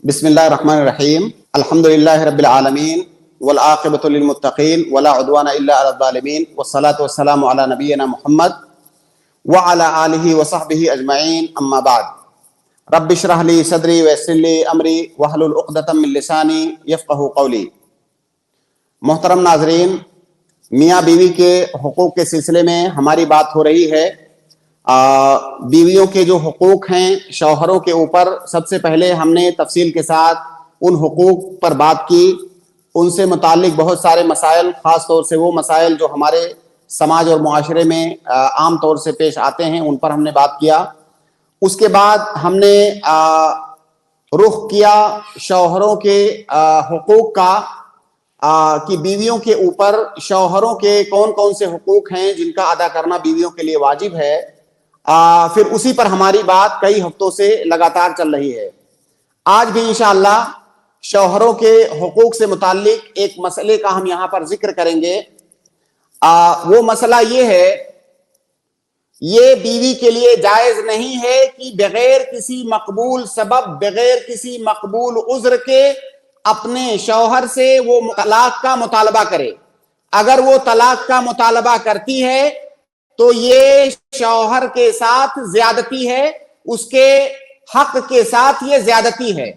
بسم اللہ الرحمن الرحیم الحمد للہ رب العالمین والعاقبۃ للمتقین ولا عدوان الا علی الظالمین والصلاة والسلام علی نبینا محمد وعلی آلہ وصحبہ اجمعین اما بعد رب اشرح لی صدری ویسر لی امری واحلل عقدۃ من لسانی یفقہوا قولی۔ محترم ناظرین، میاں بیوی کے حقوق کے سلسلے میں ہماری بات ہو رہی ہے۔ بیویوں کے جو حقوق ہیں شوہروں کے اوپر، سب سے پہلے ہم نے تفصیل کے ساتھ ان حقوق پر بات کی۔ ان سے متعلق بہت سارے مسائل، خاص طور سے وہ مسائل جو ہمارے سماج اور معاشرے میں عام طور سے پیش آتے ہیں، ان پر ہم نے بات کیا۔ اس کے بعد ہم نے رخ کیا شوہروں کے حقوق کا، کہ بیویوں کے اوپر شوہروں کے کون کون سے حقوق ہیں جن کا ادا کرنا بیویوں کے لیے واجب ہے۔ پھر اسی پر ہماری بات کئی ہفتوں سے لگاتار چل رہی ہے۔ آج بھی انشاءاللہ شوہروں کے حقوق سے متعلق ایک مسئلے کا ہم یہاں پر ذکر کریں گے۔ وہ مسئلہ یہ ہے، یہ بیوی کے لیے جائز نہیں ہے کہ بغیر کسی مقبول سبب، بغیر کسی مقبول عذر کے اپنے شوہر سے وہ طلاق کا مطالبہ کرے۔ اگر وہ طلاق کا مطالبہ کرتی ہے تو یہ شوہر کے ساتھ زیادتی ہے، اس کے حق کے ساتھ یہ زیادتی ہے۔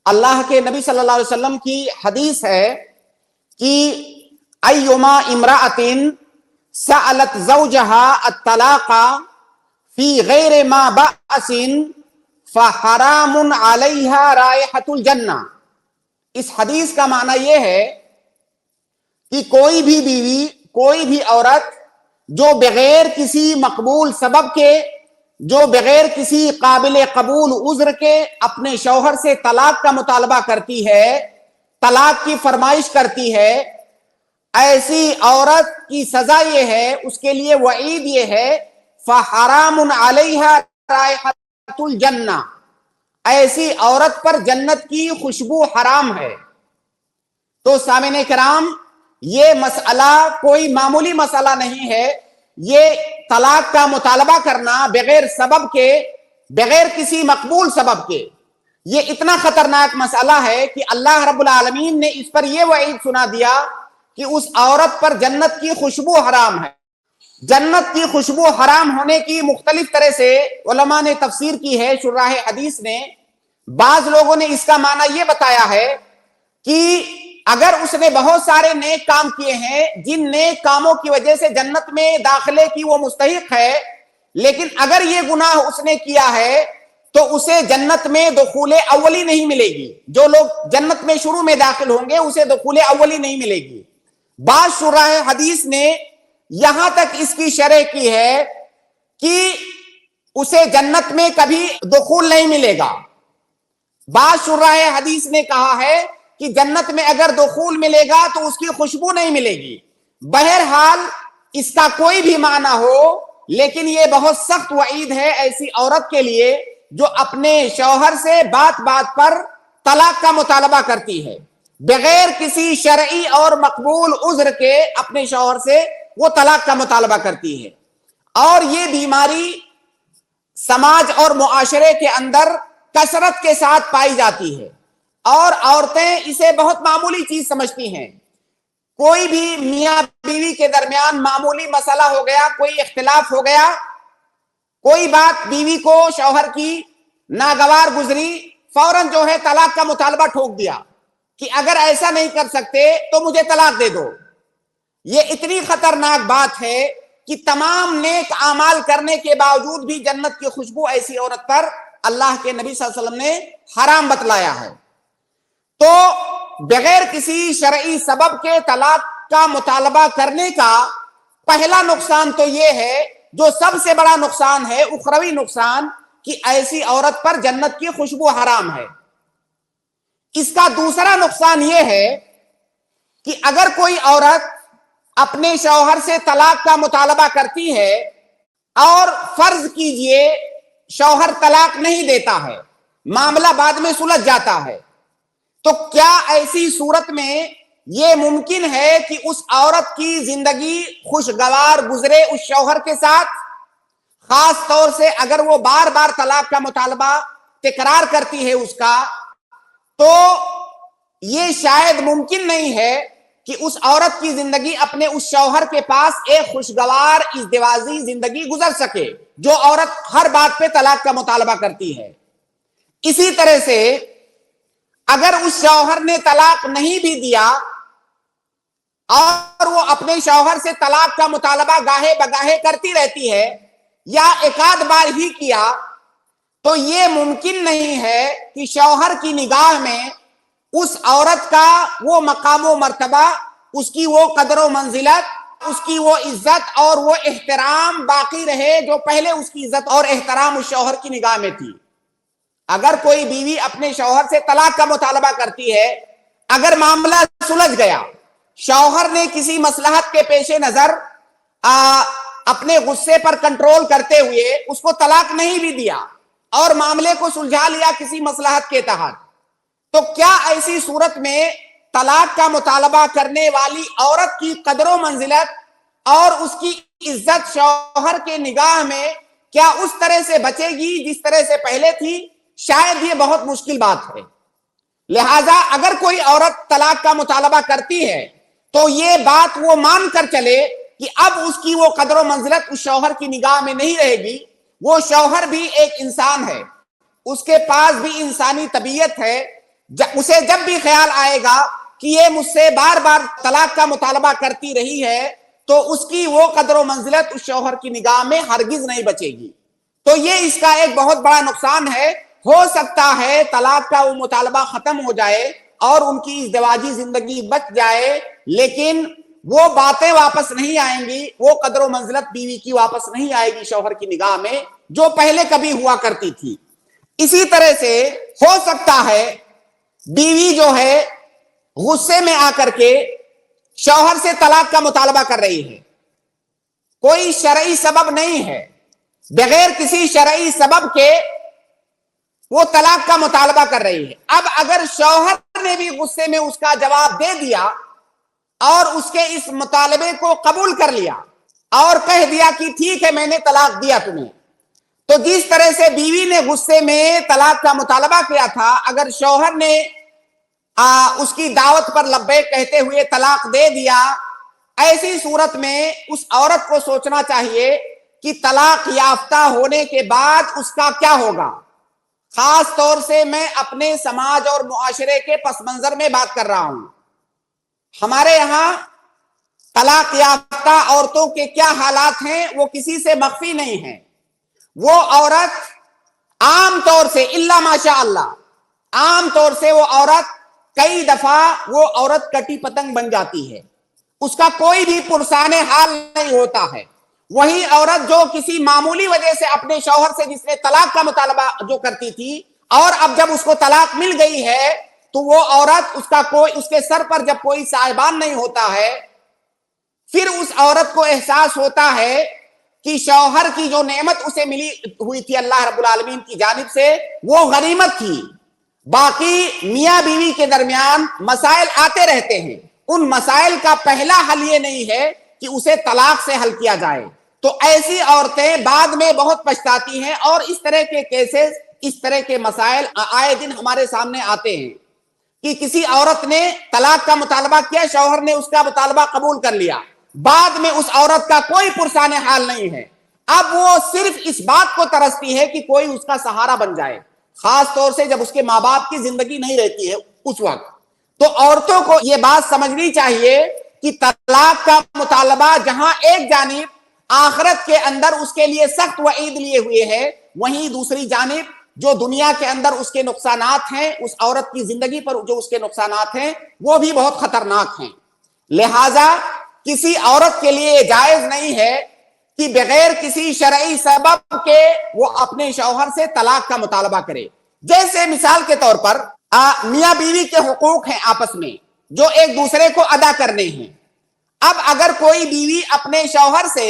اللہ کے نبی صلی اللہ علیہ وسلم کی حدیث ہے کہ ایما امرأۃ سألت زوجها الطلاق فی غیر ما بأس فحرام علیہا رائحۃ الجنہ۔ اس حدیث کا معنی یہ ہے کہ کوئی بھی بیوی، کوئی بھی عورت جو بغیر کسی مقبول سبب کے، جو بغیر کسی قابل قبول عذر کے اپنے شوہر سے طلاق کا مطالبہ کرتی ہے، طلاق کی فرمائش کرتی ہے، ایسی عورت کی سزا یہ ہے، اس کے لیے وعید یہ ہے، فحرام علیہا رائحۃ الجنہ، ایسی عورت پر جنت کی خوشبو حرام ہے۔ تو سامعین کرام، یہ مسئلہ کوئی معمولی مسئلہ نہیں ہے۔ یہ طلاق کا مطالبہ کرنا بغیر سبب کے، بغیر کسی مقبول سبب کے، یہ اتنا خطرناک مسئلہ ہے کہ اللہ رب العالمین نے اس پر یہ وعید سنا دیا کہ اس عورت پر جنت کی خوشبو حرام ہے۔ جنت کی خوشبو حرام ہونے کی مختلف طرح سے علماء نے تفسیر کی ہے، شراح حدیث نے۔ بعض لوگوں نے اس کا معنی یہ بتایا ہے کہ اگر اس نے بہت سارے نیک کام کیے ہیں، جن نیک کاموں کی وجہ سے جنت میں داخلے کی وہ مستحق ہے، لیکن اگر یہ گناہ اس نے کیا ہے تو اسے جنت میں دخول اولی نہیں ملے گی۔ جو لوگ جنت میں شروع میں داخل ہوں گے اسے دخول اولی نہیں ملے گی۔ بعض شراح حدیث نے یہاں تک اس کی شرح کی ہے کہ اسے جنت میں کبھی دخول نہیں ملے گا۔ بعض شراح حدیث نے کہا ہے کہ جنت میں اگر دخول ملے گا تو اس کی خوشبو نہیں ملے گی۔ بہرحال اس کا کوئی بھی معنی ہو، لیکن یہ بہت سخت وعید ہے ایسی عورت کے لیے جو اپنے شوہر سے بات بات پر طلاق کا مطالبہ کرتی ہے، بغیر کسی شرعی اور مقبول عذر کے اپنے شوہر سے وہ طلاق کا مطالبہ کرتی ہے۔ اور یہ بیماری سماج اور معاشرے کے اندر کثرت کے ساتھ پائی جاتی ہے، اور عورتیں اسے بہت معمولی چیز سمجھتی ہیں۔ کوئی بھی میاں بیوی کے درمیان معمولی مسئلہ ہو گیا، کوئی اختلاف ہو گیا، کوئی بات بیوی کو شوہر کی ناگوار گزری، فوراً جو ہے طلاق کا مطالبہ ٹھوک دیا کہ اگر ایسا نہیں کر سکتے تو مجھے طلاق دے دو۔ یہ اتنی خطرناک بات ہے کہ تمام نیک اعمال کرنے کے باوجود بھی جنت کی خوشبو ایسی عورت پر اللہ کے نبی صلی اللہ علیہ وسلم نے حرام بتلایا ہے۔ تو بغیر کسی شرعی سبب کے طلاق کا مطالبہ کرنے کا پہلا نقصان تو یہ ہے، جو سب سے بڑا نقصان ہے، اخروی نقصان، کہ ایسی عورت پر جنت کی خوشبو حرام ہے۔ اس کا دوسرا نقصان یہ ہے کہ اگر کوئی عورت اپنے شوہر سے طلاق کا مطالبہ کرتی ہے اور فرض کیجئے شوہر طلاق نہیں دیتا ہے، معاملہ بعد میں سلجھ جاتا ہے، تو کیا ایسی صورت میں یہ ممکن ہے کہ اس عورت کی زندگی خوشگوار گزرے اس شوہر کے ساتھ؟ خاص طور سے اگر وہ بار بار طلاق کا مطالبہ تکرار کرتی ہے اس کا، تو یہ شاید ممکن نہیں ہے کہ اس عورت کی زندگی اپنے اس شوہر کے پاس ایک خوشگوار ازدواجی زندگی گزر سکے جو عورت ہر بات پہ طلاق کا مطالبہ کرتی ہے۔ اسی طرح سے اگر اس شوہر نے طلاق نہیں بھی دیا اور وہ اپنے شوہر سے طلاق کا مطالبہ گاہے بگاہے کرتی رہتی ہے یا ایک آدھ بار ہی کیا، تو یہ ممکن نہیں ہے کہ شوہر کی نگاہ میں اس عورت کا وہ مقام و مرتبہ، اس کی وہ قدر و منزلت، اس کی وہ عزت اور وہ احترام باقی رہے جو پہلے اس کی عزت اور احترام اس شوہر کی نگاہ میں تھی۔ اگر کوئی بیوی اپنے شوہر سے طلاق کا مطالبہ کرتی ہے، اگر معاملہ سلجھ گیا، شوہر نے کسی مصلحت کے پیش نظر اپنے غصے پر کنٹرول کرتے ہوئے اس کو طلاق نہیں بھی دیا اور معاملے کو سلجھا لیا کسی مصلحت کے تحت، تو کیا ایسی صورت میں طلاق کا مطالبہ کرنے والی عورت کی قدر و منزلت اور اس کی عزت شوہر کے نگاہ میں کیا اس طرح سے بچے گی جس طرح سے پہلے تھی؟ شاید یہ بہت مشکل بات ہے۔ لہٰذا اگر کوئی عورت طلاق کا مطالبہ کرتی ہے تو یہ بات وہ مان کر چلے کہ اب اس کی وہ قدر و منزلت اس شوہر کی نگاہ میں نہیں رہے گی۔ وہ شوہر بھی ایک انسان ہے، اس کے پاس بھی انسانی طبیعت ہے، اسے جب بھی خیال آئے گا کہ یہ مجھ سے بار بار طلاق کا مطالبہ کرتی رہی ہے تو اس کی وہ قدر و منزلت اس شوہر کی نگاہ میں ہرگز نہیں بچے گی۔ تو یہ اس کا ایک بہت بڑا نقصان ہے۔ ہو سکتا ہے طلاق کا وہ مطالبہ ختم ہو جائے اور ان کی ازدواجی زندگی بچ جائے، لیکن وہ باتیں واپس نہیں آئیں گی، وہ قدر و منزلت بیوی کی واپس نہیں آئے گی شوہر کی نگاہ میں جو پہلے کبھی ہوا کرتی تھی۔ اسی طرح سے ہو سکتا ہے بیوی جو ہے غصے میں آ کر کے شوہر سے طلاق کا مطالبہ کر رہی ہے، کوئی شرعی سبب نہیں ہے، بغیر کسی شرعی سبب کے وہ طلاق کا مطالبہ کر رہی ہے۔ اب اگر شوہر نے بھی غصے میں اس کا جواب دے دیا اور اس کے اس مطالبے کو قبول کر لیا اور کہہ دیا کہ ٹھیک ہے میں نے طلاق دیا تمہیں، تو جس طرح سے بیوی نے غصے میں طلاق کا مطالبہ کیا تھا، اگر شوہر نے اس کی دعوت پر لبیک کہتے ہوئے طلاق دے دیا، ایسی صورت میں اس عورت کو سوچنا چاہیے کہ طلاق یافتہ ہونے کے بعد اس کا کیا ہوگا۔ خاص طور سے میں اپنے سماج اور معاشرے کے پس منظر میں بات کر رہا ہوں۔ ہمارے یہاں طلاق یافتہ عورتوں کے کیا حالات ہیں وہ کسی سے مخفی نہیں ہیں۔ وہ عورت عام طور سے الا ماشاء اللہ، عام طور سے وہ عورت کئی دفعہ وہ عورت کٹی پتنگ بن جاتی ہے، اس کا کوئی بھی پرسان حال نہیں ہوتا ہے۔ وہی عورت جو کسی معمولی وجہ سے اپنے شوہر سے جس نے طلاق کا مطالبہ جو کرتی تھی اور اب جب اس کو طلاق مل گئی ہے تو وہ عورت اس کے سر پر جب کوئی صاحبان نہیں ہوتا ہے، پھر اس عورت کو احساس ہوتا ہے کہ شوہر کی جو نعمت اسے ملی ہوئی تھی اللہ رب العالمین کی جانب سے وہ غنیمت تھی۔ باقی میاں بیوی کے درمیان مسائل آتے رہتے ہیں، ان مسائل کا پہلا حل یہ نہیں ہے کہ اسے طلاق سے حل کیا جائے۔ تو ایسی عورتیں بعد میں بہت پچھتاتی ہیں اور اس طرح کے کیسز، اس طرح کے مسائل آئے دن ہمارے سامنے آتے ہیں کہ کسی عورت نے طلاق کا مطالبہ کیا، شوہر نے اس کا مطالبہ قبول کر لیا، بعد میں اس عورت کا کوئی پرسان حال نہیں ہے، اب وہ صرف اس بات کو ترستی ہے کہ کوئی اس کا سہارا بن جائے، خاص طور سے جب اس کے ماں باپ کی زندگی نہیں رہتی ہے اس وقت۔ تو عورتوں کو یہ بات سمجھنی چاہیے کہ طلاق کا مطالبہ جہاں ایک جانب آخرت کے اندر اس کے لیے سخت وعید لیے ہوئے ہے، وہیں دوسری جانب جو دنیا کے اندر اس کے نقصانات ہیں، اس عورت کی زندگی پر جو اس کے نقصانات ہیں وہ بھی بہت خطرناک ہیں۔ لہذا کسی عورت کے لیے جائز نہیں ہے کہ بغیر کسی شرعی سبب کے وہ اپنے شوہر سے طلاق کا مطالبہ کرے۔ جیسے مثال کے طور پر میاں بیوی کے حقوق ہیں آپس میں جو ایک دوسرے کو ادا کرنے ہیں۔ اب اگر کوئی بیوی اپنے شوہر سے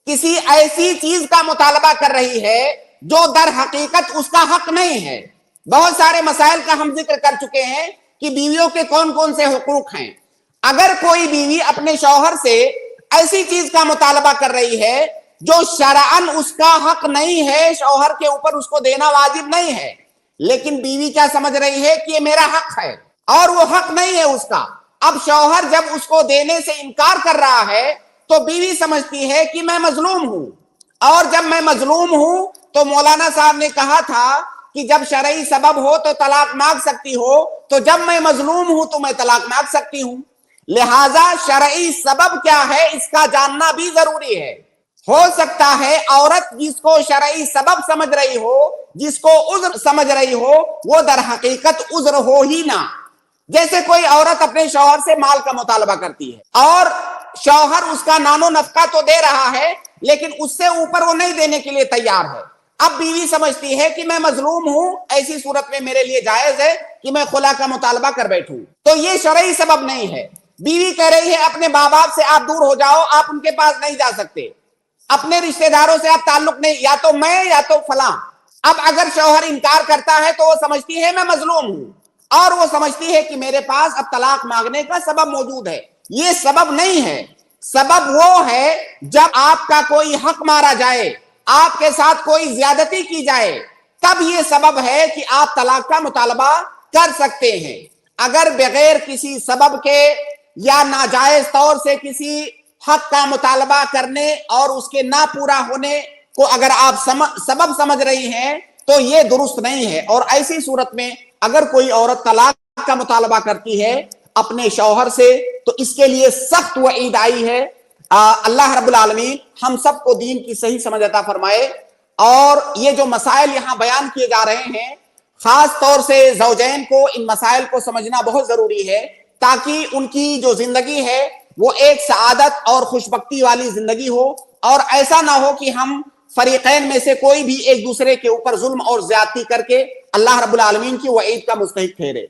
کسی ایسی چیز کا مطالبہ کر رہی ہے جو در حقیقت اس کا حق نہیں ہے، بہت سارے مسائل کا ہم ذکر کر چکے ہیں کہ بیویوں کے کون کون سے حقوق ہیں۔ اگر کوئی بیوی اپنے شوہر سے ایسی چیز کا مطالبہ کر رہی ہے جو شرعاً اس کا حق نہیں ہے، شوہر کے اوپر اس کو دینا واجب نہیں ہے، لیکن بیوی کیا سمجھ رہی ہے کہ یہ میرا حق ہے اور وہ حق نہیں ہے اس کا. اب شوہر جب اس کو دینے سے انکار کر رہا ہے تو بیوی سمجھتی ہے کہ میں مظلوم ہوں, اور جب میں مظلوم ہوں تو مولانا صاحب نے کہا تھا کہ جب شرعی سبب ہو تو طلاق مانگ سکتی ہو, تو جب میں مظلوم ہوں تو میں طلاق مانگ سکتی ہوں. لہذا شرعی سبب کیا ہے اس کا جاننا بھی ضروری ہے. ہو سکتا ہے عورت جس کو شرعی سبب سمجھ رہی ہو, جس کو عذر سمجھ رہی ہو, وہ در حقیقت عذر ہو ہی نہ. جیسے کوئی عورت اپنے شوہر سے مال کا مطالبہ کرتی ہے اور شوہر اس کا نان و نفقہ تو دے رہا ہے لیکن اس سے اوپر وہ نہیں دینے کے لیے تیار ہے. اب بیوی سمجھتی ہے کہ میں مظلوم ہوں, ایسی صورت میں میرے لیے جائز ہے کہ میں خلا کا مطالبہ کر بیٹھوں. تو یہ شرعی سبب نہیں ہے. بیوی کہہ رہی ہے اپنے ماں باپ سے آپ دور ہو جاؤ, آپ ان کے پاس نہیں جا سکتے, اپنے رشتہ داروں سے آپ تعلق نہیں, یا تو میں یا تو فلاں. اب اگر شوہر انکار کرتا ہے تو وہ سمجھتی ہے میں مظلوم ہوں, اور وہ سمجھتی ہے کہ میرے پاس اب طلاق مانگنے کا سبب موجود ہے. یہ سبب نہیں ہے. سبب وہ ہے جب آپ کا کوئی حق مارا جائے, آپ کے ساتھ کوئی زیادتی کی جائے, تب یہ سبب ہے کہ آپ طلاق کا مطالبہ کر سکتے ہیں. اگر بغیر کسی سبب کے یا ناجائز طور سے کسی حق کا مطالبہ کرنے اور اس کے نہ پورا ہونے کو اگر آپ سبب سمجھ رہی ہیں تو یہ درست نہیں ہے. اور ایسی صورت میں اگر کوئی عورت طلاق کا مطالبہ کرتی ہے اپنے شوہر سے تو اس کے لیے سخت وعید آئی ہے. اللہ رب العالمین ہم سب کو دین کی صحیح سمجھ عطا فرمائے. اور یہ جو مسائل یہاں بیان کیے جا رہے ہیں, خاص طور سے زوجین کو ان مسائل کو سمجھنا بہت ضروری ہے تاکہ ان کی جو زندگی ہے وہ ایک سعادت اور خوشبختی والی زندگی ہو, اور ایسا نہ ہو کہ ہم فریقین میں سے کوئی بھی ایک دوسرے کے اوپر ظلم اور زیادتی کر کے اللہ رب العالمین کی وعید کا مستحق ٹھہرے.